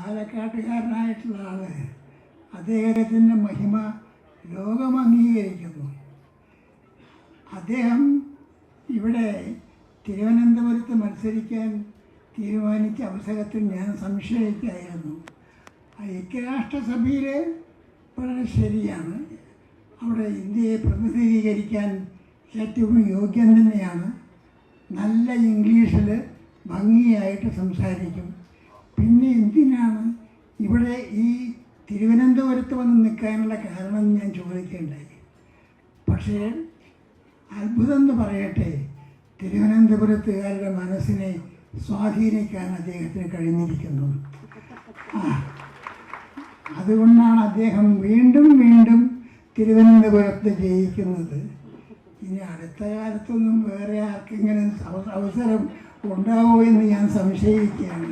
പാലക്കാട്ടുകാരനായിട്ടുള്ള ആൾ അദ്ദേഹത്തിൻ്റെ മഹിമ ലോകം അംഗീകരിക്കുന്നു. അദ്ദേഹം ഇവിടെ തിരുവനന്തപുരത്ത് മത്സരിക്കാൻ തീരുമാനിച്ച അവസരത്തിൽ ഞാൻ സംശയിക്കായിരുന്നു. ഐക്യരാഷ്ട്രസഭയിൽ വളരെ ശരിയാണ്, അവിടെ ഇന്ത്യയെ പ്രതിനിധീകരിക്കാൻ ഏറ്റവും യോഗ്യൻ തന്നെയാണ്. നല്ല ഇംഗ്ലീഷിൽ ഭംഗിയായിട്ട് സംസാരിക്കും. പിന്നെ എന്തിനാണ് ഇവിടെ ഈ തിരുവനന്തപുരത്ത് വന്ന് നിൽക്കാനുള്ള കാരണം ഞാൻ ചോദിക്കേണ്ടായി. പക്ഷേ അത്ഭുതം എന്ന് പറയട്ടെ, തിരുവനന്തപുരത്തുകാരുടെ മനസ്സിനെ സ്വാധീനിക്കാൻ അദ്ദേഹത്തിന് കഴിഞ്ഞിരിക്കുന്നു. അതുകൊണ്ടാണ് അദ്ദേഹം വീണ്ടും വീണ്ടും തിരുവനന്തപുരത്ത് ജയിക്കുന്നത്. ഇനി അടുത്ത കാലത്തൊന്നും വേറെ ആർക്കെങ്കിലും അവസരം ഉണ്ടാവുമോ എന്ന് ഞാൻ സംശയിക്കുകയാണ്.